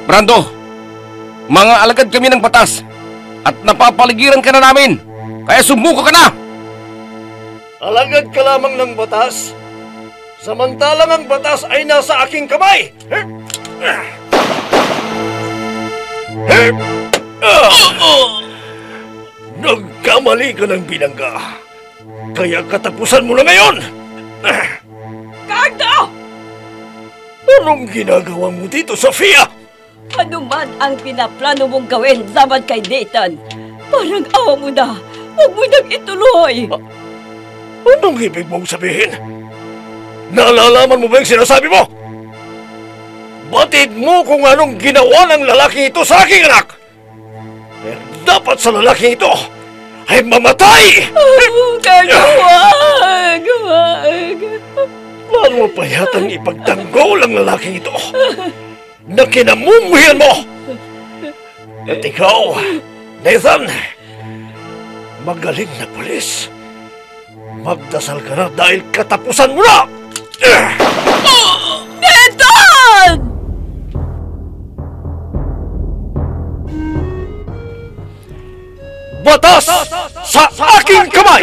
Brando, mga alagad kami ng batas at napapaligiran ka na namin. Kaya sumuko ka na! Alagad ka lamang ng batas, samantalang ang batas ay nasa aking kamay! Nagkamali ka ng binangga, kaya katapusan mo na ngayon! Cardo! Anong ginagawa mo dito, Sofia? Ano man ang pinaplano mong gawin laban kay Nathan, parang awa mo na. Huwag mo nang ituloy. Anong ibig mong sabihin? Nalalaman mo ba yung sinasabi mo? Batid mo kung anong ginawa ng lalaki ito sa aking anak. Eh, dapat sa lalaki ito ay mamatay! Cardo, huwag! Plano mo pa yatang ipagtanggol ang lalaking ito na kinamumuhian mo! At ikaw, Nathan, magaling na pulis. Magdasal ka na dahil katapusan mo na! Nathan! Batas sa aking kamay!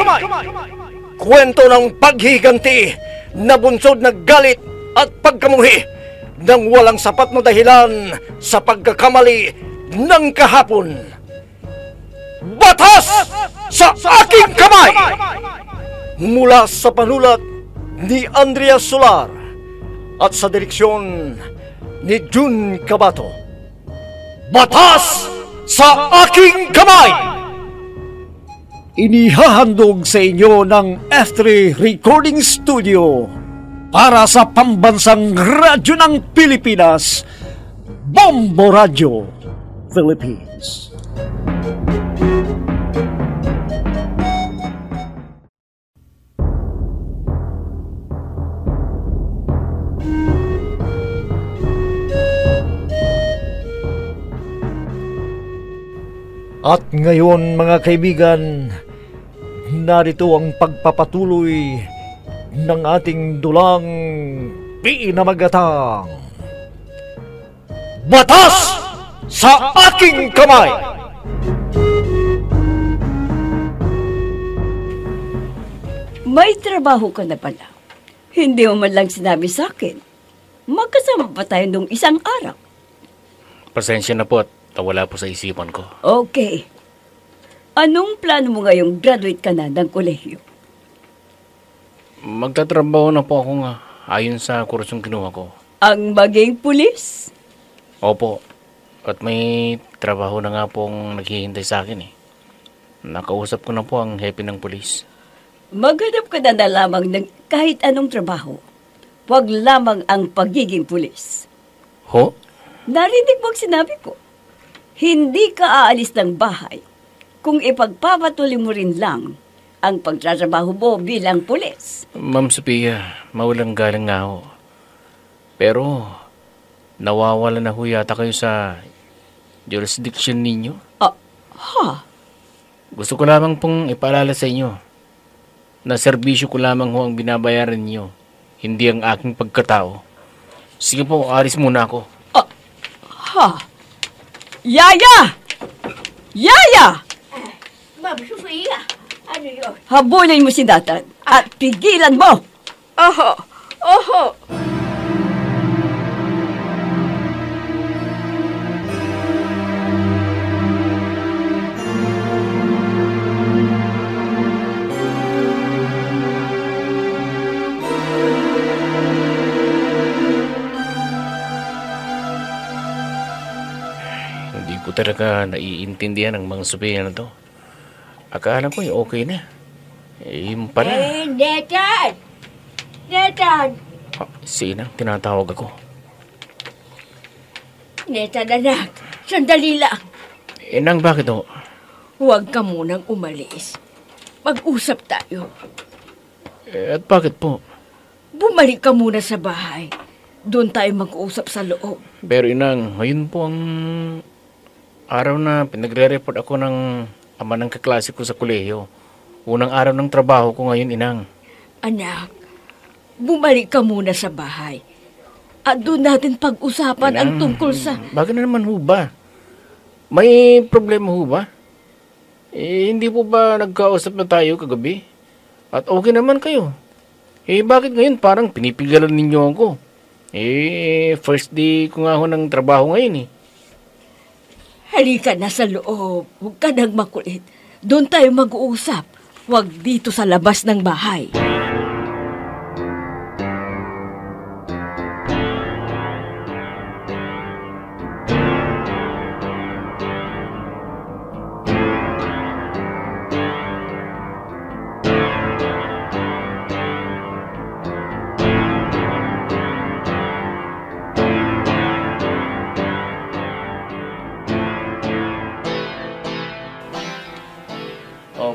Kwento ng paghiganti na bunsod na galit at pagkamuhi nang walang sapat na dahilan sa pagkakamali ng kahapon. Batas sa aking kamay! Mula sa panulat ni Andrea Solar at sa direksyon ni Jun Cabato. Batas sa aking kamay! Inihahandog sa inyo ng F3 Recording Studio para sa pambansang radyo ng Pilipinas, Bombo Radio Philippines. At ngayon, mga kaibigan, narito ang pagpapatuloy ng ating dulang pinamagatang Batas sa aking kamay! May trabaho ka na pala. Hindi mo man lang sinabi sa akin. Magkasama pa tayo nung isang araw. Pasensya na po at wala po sa isipan ko. Okay. Anong plano mo ngayong graduate ka na ng kolehiyo? Magtatrabaho na po ako nga ayon sa kursong kinuha ko. Ang maging pulis? Opo. At may trabaho na nga pong naghihintay sa akin eh. Nakausap ko na po ang hepe ng pulis. Maghanap ka na lamang ng kahit anong trabaho. Huwag lamang ang pagiging pulis. Ho? Narinig mo ang sinabi ko. Hindi ka aalis ng bahay kung ipagpapatuloy mo rin lang ang pagtatrabaho mo bilang pulis. Ma'am Sophia, mawalang galang nga ho. Pero, nawawala na ho yata kayo sa jurisdiction ninyo. Gusto ko lamang pong ipaalala sa inyo na serbisyo ko lamang ho ang binabayaran niyo, hindi ang aking pagkatao. Sige po, alis muna ako. Yaya! Yaya! Ma'am Sofia, ano yun? Habulin mo si Nathan at pigilan mo! Oho! Oho! Hindi ko talaga naiintindihan ang mga Sophia na to. Akala ko okay na. Yun pala. Nathan! Nathan! Si Inang, tinatawag ako. Nathan, anak. Sandali lang. Inang, bakit ho? Huwag ka munang umalis. Mag-usap tayo. At bakit po? Bumalik ka muna sa bahay. Doon tayo mag-usap sa loob. Pero Inang, ngayon po ang araw na pinagre-report ako ng ama ng kaklase ko sa kolehiyo. Unang araw ng trabaho ko ngayon, Inang. Anak, bumalik ka muna sa bahay. At doon natin pag-usapan ang tungkol sa... Bakit na naman ho ba? May problema ho ba? Hindi po ba nagkausap na tayo kagabi? At okay naman kayo. Bakit ngayon parang pinipigalan ninyo ako? First day ko nga ho ng trabaho ngayon Halika na sa loob. Huwag ka nang makulit. Doon tayo mag-uusap. Huwag dito sa labas ng bahay.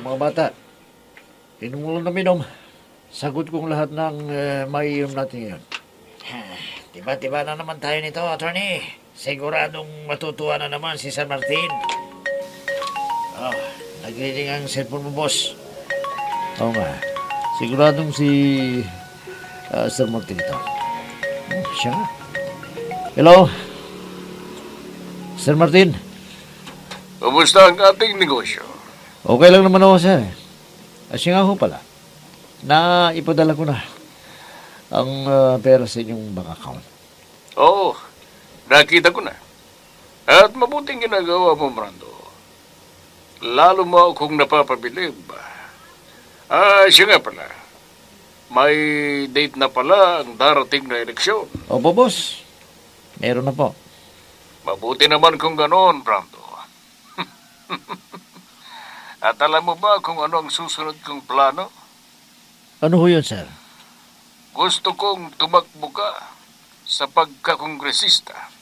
Mga bata, inom mo lang na minom. Sagot kong lahat ng maiinom natin ngayon. Tiba-tiba na naman tayo nito, attorney. Siguradong matutuwa na naman si San Martin. Nag-reading ang cellphone mo, boss. Oo nga. Siguradong si San Martin ito. Siya nga. Hello? Sir Martin? Kumusta ang ating negosyo? Okay lang naman ako, sir. Siya nga ho pala. Ipadala ko na ang pera sa inyong bank account. Oo, nakita ko na. At mabuting ginagawa mo, Brando. Lalo mo akong napapabilib. Siya nga pala. May date na pala ang darating na eleksyon. Opo, boss. Meron na po. Mabuti naman kung ganoon, Brando. At alam mo ba kung ano ang susunod kong plano? Ano ho yun, sir? Gusto kong tumakbo ka sa pagkakongresista.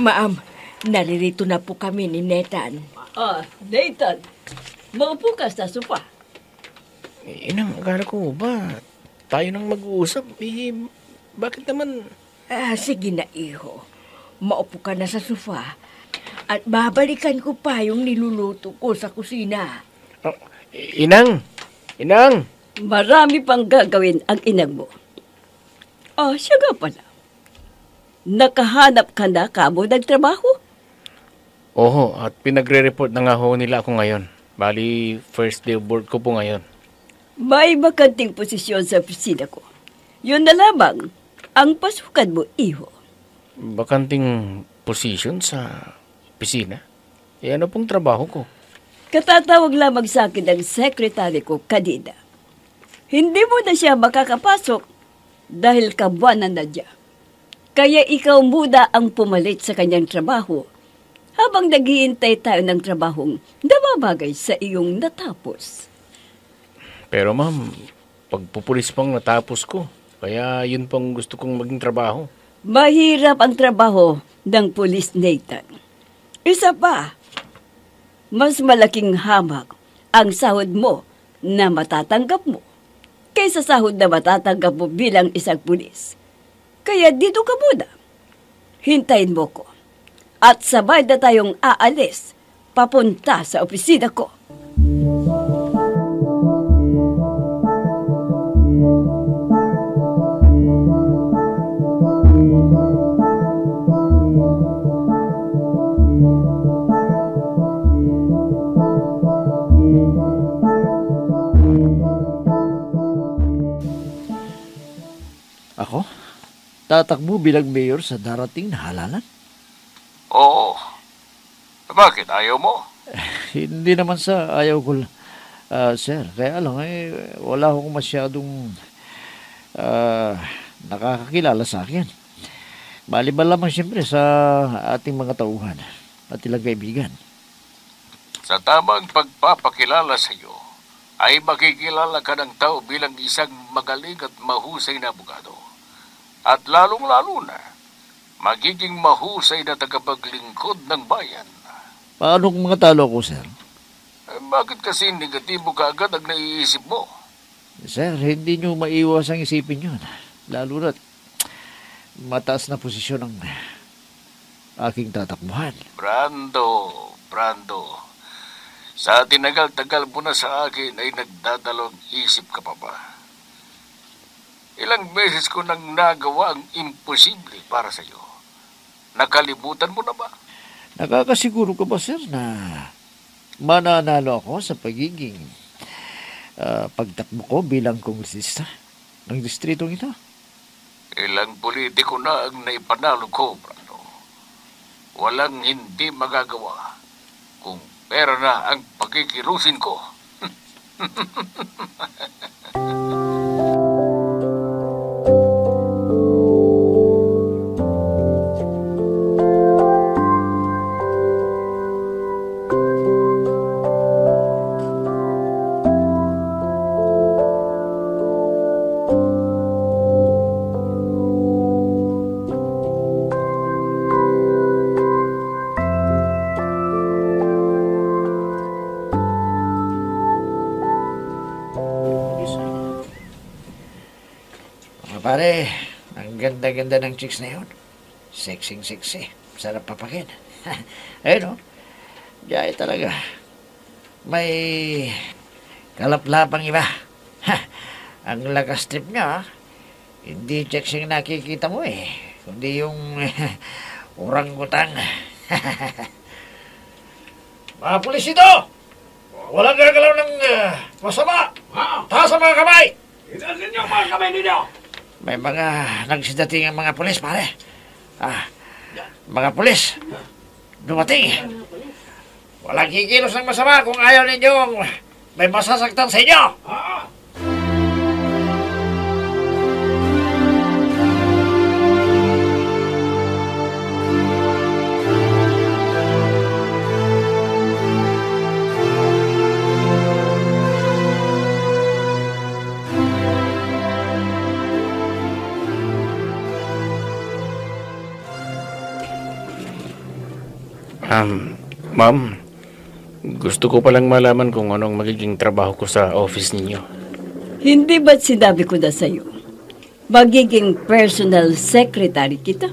Ma'am, naririto na po kami ni Nathan. Nathan, maupo ka sa sofa. Inang, akala ko ba tayo nang mag-uusap? Bakit naman? Sige na, iho. Maupo ka na sa sofa. At babalikan ko pa yung niluluto ko sa kusina. Inang! Inang! Marami pang gagawin ang inag mo. Siya nga pala. Nakahanap ka na kamo nagtrabaho? Oho, at pinagre-report na nga ho nila ako ngayon. Bali, first day of work ko po ngayon. May bakanting posisyon sa opisina ko. Yun na lamang ang pasukan mo, iho. Bakanting position sa opisina? Ano pong trabaho ko? Katatawag lamang sa akin ng sekretary ko kanina. Hindi mo na siya makakapasok dahil kabuanan na niya. Kaya ikaw muna ang pumalit sa kanyang trabaho habang naghihintay tayo ng trabahong namabagay sa iyong natapos. Pero ma'am, pagpupulis pang natapos ko. Kaya yun pang gusto kong maging trabaho. Mahirap ang trabaho ng pulis, Nathan. Isa pa, mas malaking hamak ang sahod mo na matatanggap mo kaysa sahod na matatanggap mo bilang isang pulis. Kaya dito ka muna. Hintayin mo ko. At sabay na tayong aalis papunta sa opisina ko. Ako? Tatakbo bilang mayor sa darating na halalan? Oo. Bakit? Ayaw mo? Hindi naman sa ayaw ko, sir. Kaya lang, wala akong masyadong nakakakilala sa akin. Maliban lamang siyempre sa ating mga tauhan at ilang kaibigan. Sa tamang pagpapakilala sa iyo, ay makikilala ka ng tao bilang isang magaling at mahusay na abogado. At lalong-lalo na, magiging mahusay na tagapaglingkod ng bayan. Paano kung mga talo ko, sir? Bakit kasi negatibo ka agad ang naiisip mo? Sir, hindi nyo maiwas ang isipin yun. Lalo na't mataas na posisyon ng aking tatakbuhan. Brando, sa tinagal-tagal mo na sa akin ay nagdadalawang isip ka pa ba? Ilang beses ko nang nagawa ang imposible para sa iyo. Nakalimutan mo na ba? Nakakasiguro ka ba, sir, na mananalo ako sa pagiging pagtakbo ko bilang kongresista ng distritong ito? Ilang politiko na ang naipanalo ko, Brando. Walang hindi magagawa kung pera na ang pagkikilusin ko. Pare, ang ganda-ganda ng chicks na yun. Sexy-sexy. Sarap papakin. Ayun, Jaya talaga. May kalaplapang iba. Ang lakas trip niya, hindi chicks yung nakikita mo kundi yung orangutang. Mga pulis ito! Walang gagalaw ng masama! Taas ang mga kamay! Itasin niyo ang mga kamay ninyo! May mga nagsidating ang mga pulis, pare. Mga pulis, dumating. Walang kikilos ng masama kung ayaw ninyo may masasaktan sa inyo. Ma'am, gusto ko palang malaman kung anong magiging trabaho ko sa office ninyo. Hindi ba't sinabi ko na sa'yo? Magiging personal secretary kita?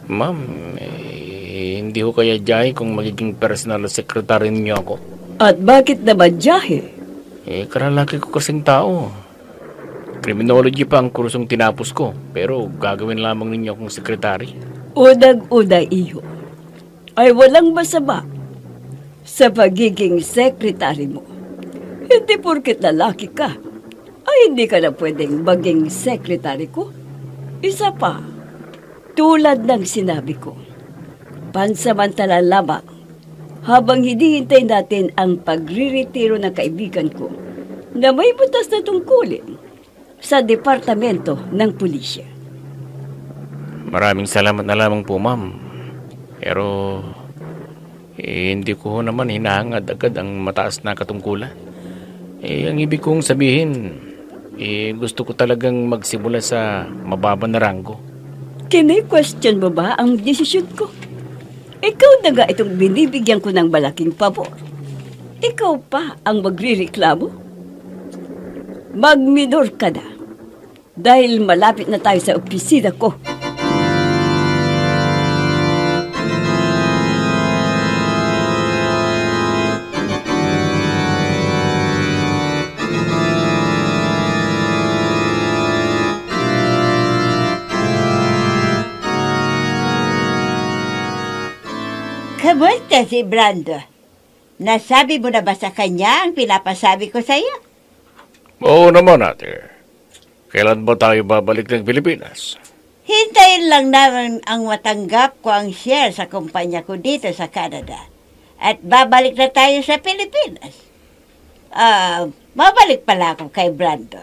Ma'am, hindi ko kaya diyahe kung magiging personal secretary ninyo ako. At bakit naman diyahe? Karalaki ko kasing tao. Criminology pa ang kursong tinapos ko, pero gagawin lamang ninyo akong sekretary. Unang-una, iho, ay walang masama sa pagiging secretary mo. Hindi porket lalaki ka, ay hindi ka na pwedeng maging secretary ko. Isa pa, tulad ng sinabi ko, pansamantala lamang habang hinihintay natin ang pagriretiro ng kaibigan ko na may butas na tungkulin sa departamento ng pulisya. Maraming salamat na lamang po, ma'am. Pero hindi ko naman hinahangad agad ang mataas na katungkulan. Ang ibig kong sabihin, gusto ko talagang magsimula sa mababa na ranggo. Kini-question mo ba ang desisyon ko? Ikaw na nga itong binibigyan ko ng malaking pabor. Ikaw pa ang magrireklamo? Magminor ka na. Dahil malapit na tayo sa opisina ko. Kamusta si Brando? Nasabi mo na ba sa kanya ang pinapasabi ko sa iyo? Oo naman, ate. Kailan ba tayo babalik ng Pilipinas? Hintayin lang naman ang matanggap ko ang share sa kumpanya ko dito sa Canada. At babalik na tayo sa Pilipinas. Mabalik pala ako kay Brando.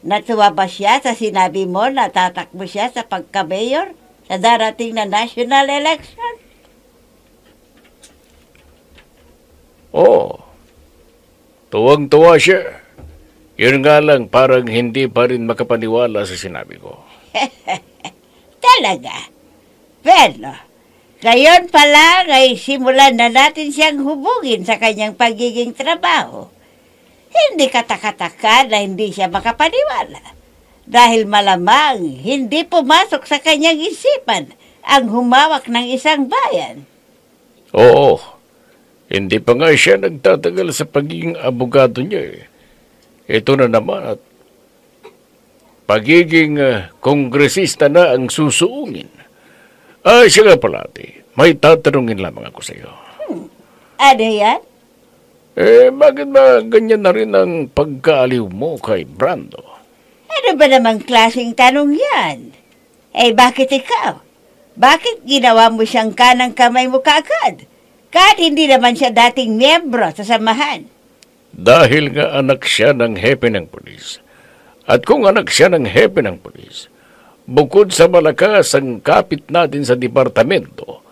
Natuwa ba siya sa sinabi mo na tatakbo siya sa pagka-mayor sa darating na national election? Oo. Tuwang-tuwa siya. Yun nga lang, parang hindi pa rin makapaniwala sa sinabi ko. Talaga? Pero, ngayon pa lang ay simulan na natin siyang hubugin sa kanyang pagiging trabaho. Hindi katakataka na hindi siya makapaniwala. Dahil malamang hindi pumasok sa kanyang isipan ang humawak ng isang bayan. Oo, hindi pa nga siya nagtatagal sa pagiging abogado niya eh. Ito na naman at pagiging kongresista na ang susuungin. Siya nga pala, may tatanungin lamang ako sa iyo. Ano yan? Bakit ba ganyan na rin ang pagkaaliw mo kay Brando? Ano ba namang klaseng tanong yan? Bakit ikaw? Bakit ginawa mo siyang kanang kamay mo kaagad? Kahit hindi naman siya dating miyembro sa samahan. Dahil nga anak siya ng hepe ng pulis. At kung anak siya ng hepe ng pulis, bukod sa malakas ang kapit natin sa departamento,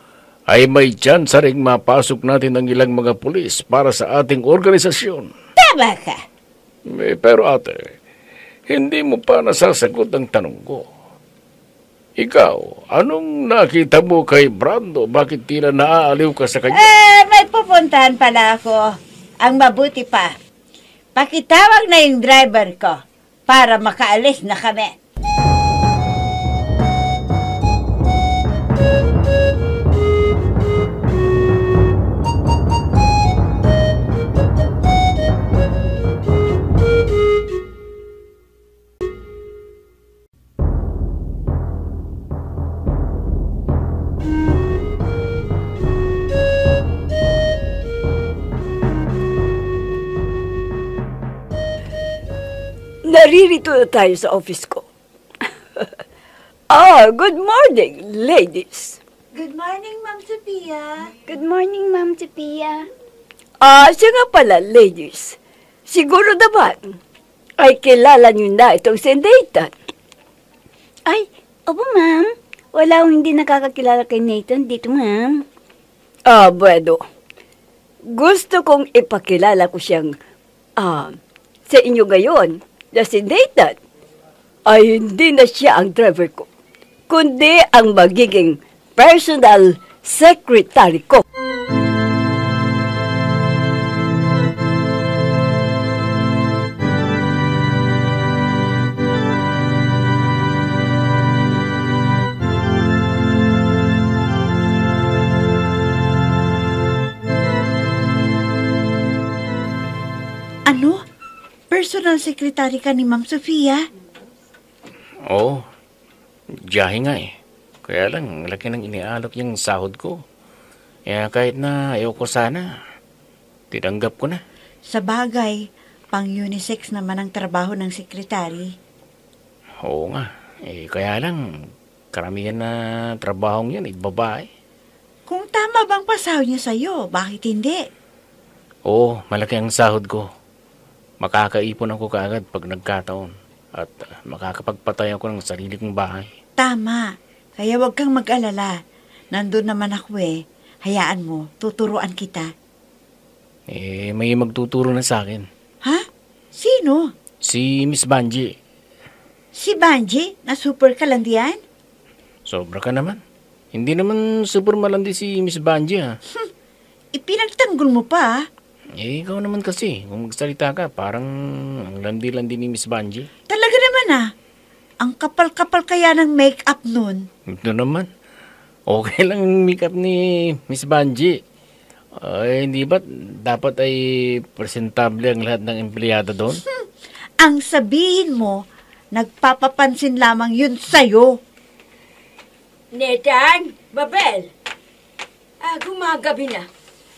ay may chance ring mapasok natin ng ilang mga pulis para sa ating organisasyon. Tama ka. Pero ate, hindi mo pa nasasagot ang tanong ko. Ikaw, anong nakita mo kay Brando? Bakit tila naaaliw ka sa kanya? May pupuntahan pala ako. Ang mabuti pa, pakitawag na yung driver ko para makaalis na kami. Naririto na tayo sa office ko. Good morning, ladies. Good morning, Ma'am Sophia. Good morning, Ma'am Sophia. Siya nga pala, ladies. Siguro naman, ay kilala niyo na itong si Nathan. Ay, opo, ma'am. Wala akong hindi nakakakilala kay Nathan dito, ma'am. Bueno. Gusto kong ipakilala ko siyang, sa inyo ngayon, na si Nathan ay hindi na siya ang driver ko, kundi ang magiging personal secretary ko. Ano? Personal secretary ka ni Ma'am Sophia? Oo, diyahe nga eh. Kaya lang, laki ng inialok yung sahod ko. Kaya kahit na ayoko sana, tinanggap ko na. Sa bagay, pang-unisex naman ang trabaho ng sekretary. Oo nga, kaya lang, karamihan na trabahong yan, babae. Kung tama bang pasahod niya sa'yo, bakit hindi? Oo, malaki ang sahod ko. Makakaipon ako kaagad pag nagkataon at makakapagpatay ako ng sarili kong bahay. Tama. Kaya huwag kang mag-alala. Nandun naman ako eh. Hayaan mo, tuturuan kita. May magtuturo na sa akin. Ha? Sino? Si Miss Banji. Si Banji? Na super kalandian? Sobra ka naman. Hindi naman super malandi si Miss Banji ha. Ipinagtanggol mo pa. Ikaw naman kasi. Kung magsalita ka, parang ang landi-landi ni Miss Banji. Talaga naman Ang kapal-kapal kaya ng make-up nun. Ito naman. Okay lang ang make-up ni Miss Banji. Hindi ba dapat ay presentable ang lahat ng empleyado doon? Ang sabihin mo, nagpapapansin lamang yun sa'yo. Nathan, Babel, gumagabi na.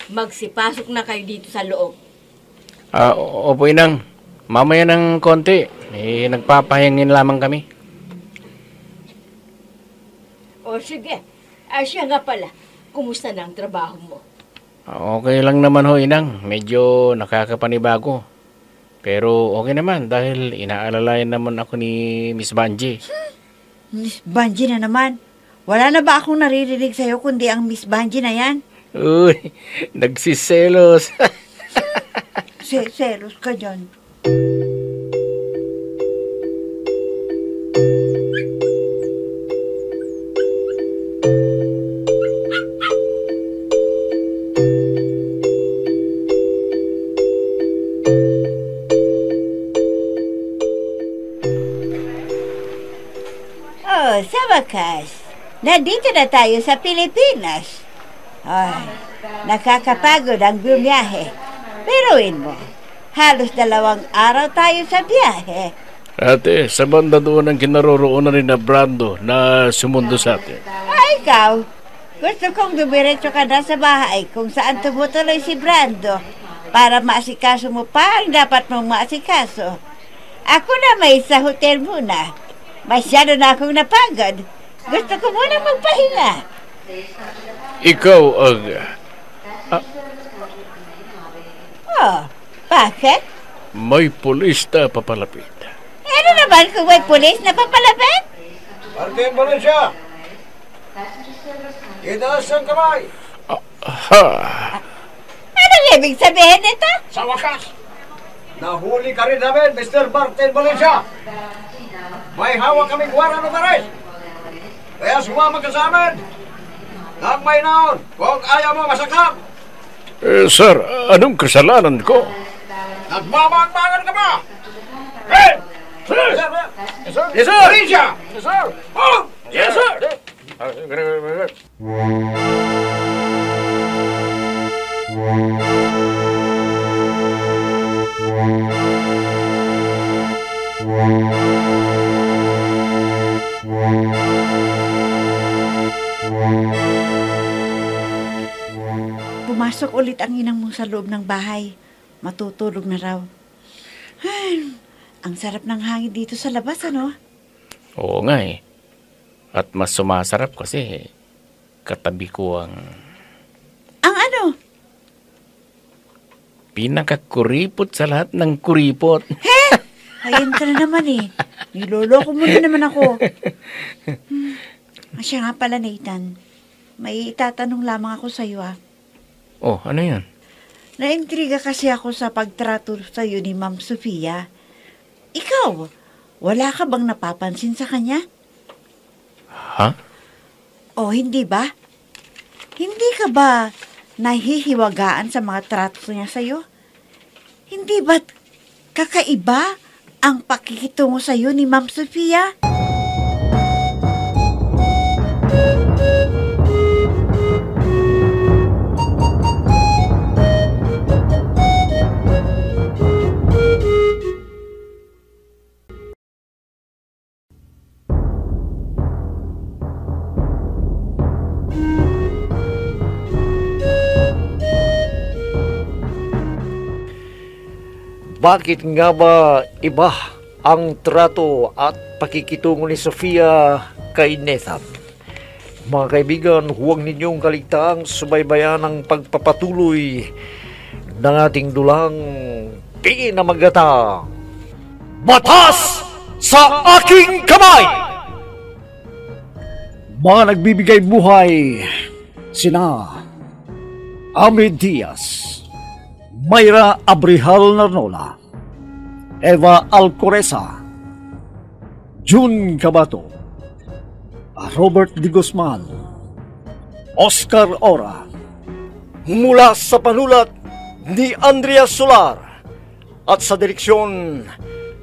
Magsipasok na kayo dito sa loob. Opo, inang. Mamaya ng konti. Nagpapahingin lamang kami. O sige, siya nga pala. Kumusta na ang trabaho mo? Okay lang naman ho, inang. Medyo nakakapanibago. Pero okay naman dahil inaalalayan naman ako ni Miss Banji. Miss Banji na naman. Wala na ba akong naririnig sa'yo kundi ang Miss Banji na yan? Uy, nagsiselos. Selos ka dyan. wakas, nandito na tayo sa Pilipinas. Ay, nakakapagod ang bumiyahe. Biruin mo, halos 2 araw tayo sa biyahe. Ate, sa banda doon ang kinaroroonan ni na Brando na sumundo sa atin. Ay, ikaw, gusto kong dumiretso ka na sa bahay kung saan tumutuloy si Brando para maasikaso mo pa ang dapat mong maasikaso. Ako na may sa hotel muna. Masyado na akong napagod. Gusto ko muna magpahinga. Ikaw ang... Oh, bakit? may pulis na papalapit. Ano naman kung may pulis na papalapit? Martin Valencia! Itaas ang kamay! Anong ibig sabihin nito? Sa wakas, nahuli ka rin namin, Mr. Martin Valencia! May hawak kaming warrant of arrest! Kaya sumama ka sa amin! Nang may naon, kung ayaw mo masakap! Sir, anong kasalanan ko? Nagmamangmangan ka ba? Hey! Sir! Yes, sir! Yes, sir! Valencia! Yes, sir! Oh! Yes, sir! Pumasok ulit ang inang mo sa loob ng bahay. Matutulog na raw. Ay, ang sarap ng hangin dito sa labas, ano? Oo nga eh. At mas sumasarap kasi katabi ko ang Ang ano? pinakakuripot sa lahat ng kuripot. Ayun ka na naman eh. Niloloko mo na naman ako. Siya nga pala, Nathan. May itatanong lamang ako sa iyo, ah. Oh, ano yun? Naintriga kasi ako sa pagtrato sa iyo ni Ma'am Sofia. Ikaw, wala ka bang napapansin sa kanya? Ha? O hindi ba? Hindi ka ba nahihiwagaan sa mga trato niya sa iyo? Hindi ba kakaiba ang pakikitungo sa iyo ni Ma'am Sofia? Bakit nga ba iba ang trato at pakikitungo ni Sofia kay Nathan? Mga kaibigan, huwag ninyong kaligtaang subaybayan ang pagpapatuloy ng ating dulang pinamagatang Batas sa Aking Kamay! Mga nagbibigay buhay, sina Amid Diaz, Mayra Abrihal Narnola, Eva Alcoreza, June Cabato, Robert D. Guzman, Oscar Ora, mula sa panulat ni Andrea Solar at sa direksyon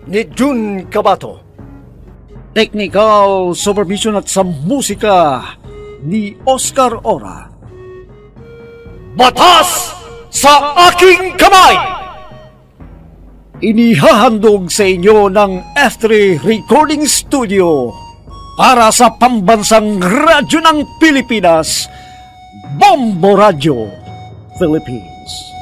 ni June Cabato. Technical supervision at sa musika ni Oscar Ora. Batas sa Aking Kamay! Inihahandog sa inyo ng F3 Recording Studio para sa pambansang radyo ng Pilipinas, Bombo Radio Philippines.